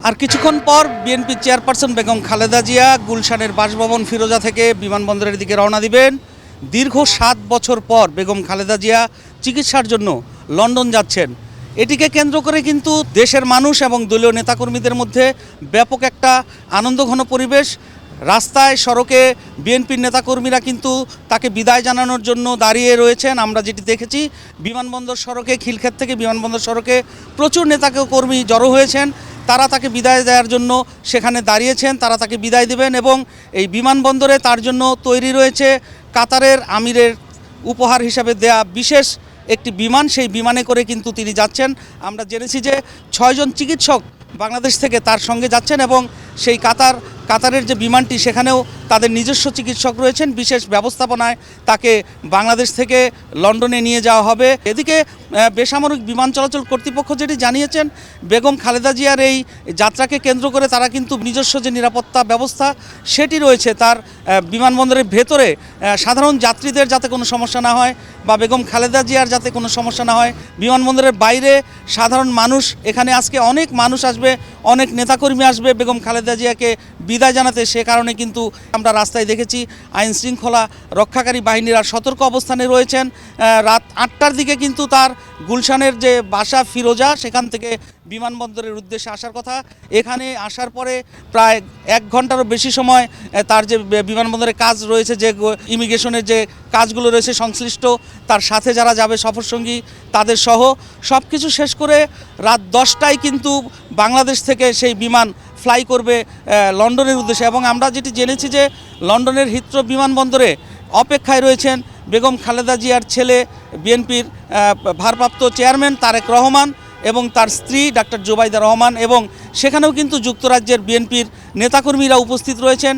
আর কিছুক্ষণ পর BNP chairperson Begum Khaleda Zia গুলশানের বাসভবন ফিরোজা থেকে বিমানবন্দরের দিকে রওনা দিবেন। দীর্ঘ ৭ বছর পর বেগম খালেদা জিয়া চিকিৎসার জন্য লন্ডন যাচ্ছেন। এটিকে কেন্দ্র করে কিন্তু দেশের মানুষ এবং দলীয় নেতাকর্মীদের মধ্যে ব্যাপক একটা আনন্দঘন পরিবেশ। রাস্তায় সড়কে বিএনপির নেতাকর্মীরা কিন্তু তাকে বিদায় জানানোর জন্য দাঁড়িয়ে রয়েছেন। আমরা যেটি দেখেছি বিমানবন্দর সড়কে, খিলক্ষেত থেকে বিমানবন্দর সড়কে প্রচুর নেতাকর্মী জড়ো হয়েছেন। তারা তাকে বিদায় দেওয়ার জন্য সেখানে দাঁড়িয়েছেন, তারা তাকে বিদায় দেবেন এবং এই বিমানবন্দরে তার জন্য তৈরি রয়েছে কাতারের আমিরের উপহার হিসাবে দেয়া বিশেষ একটি বিমান। সেই বিমানে করে কিন্তু তিনি যাচ্ছেন। আমরা জেনেছি যে ৬ জন চিকিৎসক বাংলাদেশ থেকে তার সঙ্গে যাচ্ছেন এবং সেই কাতারের যে বিমানটি সেখানেও তাদের নিজস্ব চিকিৎসক রয়েছেন। বিশেষ ব্যবস্থাপনায় তাকে বাংলাদেশ থেকে লন্ডনে নিয়ে যাওয়া হবে। এদিকে বেসামরিক বিমান চলাচল কর্তৃপক্ষ যেটি জানিয়েছেন, বেগম খালেদা জিয়ার এই যাত্রাকে কেন্দ্র করে তারা কিন্তু নিজস্ব যে নিরাপত্তা ব্যবস্থা সেটি রয়েছে তার বিমানবন্দরের ভেতরে। সাধারণ যাত্রীদের যাতে কোনো সমস্যা না হয় বা বেগম খালেদা জিয়ার যাতে কোনো সমস্যা না হয়, বিমানবন্দরের বাইরে সাধারণ মানুষ, এখানে আজকে অনেক মানুষ আসবে, অনেক নেতাকর্মী আসবে বেগম খালেদা জিয়াকে বিদায় জানাতে। সে কারণে কিন্তু আমরা রাস্তায় দেখেছি আইন শৃঙ্খলা রক্ষাকারী বাহিনীরা সতর্ক অবস্থানে রয়েছেন। রাত ৮টার দিকে কিন্তু তার গুলশানের যে বাসা ফিরোজা সেখান থেকে বিমানবন্দরের উদ্দেশ্যে আসার কথা। এখানে আসার পরে প্রায় ১ ঘন্টারও বেশি সময় তার যে বিমানবন্দরের কাজ রয়েছে, যে ইমিগ্রেশনের যে কাজগুলো রয়েছে সংশ্লিষ্ট, তার সাথে যারা যাবে সফরসঙ্গী তাদের সহ সব কিছু শেষ করে রাত ১০টায় কিন্তু বাংলাদেশ থেকে সেই বিমান ফ্লাই করবে লন্ডনের উদ্দেশ্যে। এবং আমরা যেটি জেনেছি যে লন্ডনের হিথ্রো বিমানবন্দরে অপেক্ষায় রয়েছেন বেগম খালেদা জিয়ার ছেলে, বিএনপির ভারপ্রাপ্ত চেয়ারম্যান তারেক রহমান এবং তার স্ত্রী ডাক্তার জোবাইদা রহমান, এবং সেখানেও কিন্তু যুক্তরাজ্যের বিএনপির নেতাকর্মীরা উপস্থিত রয়েছেন।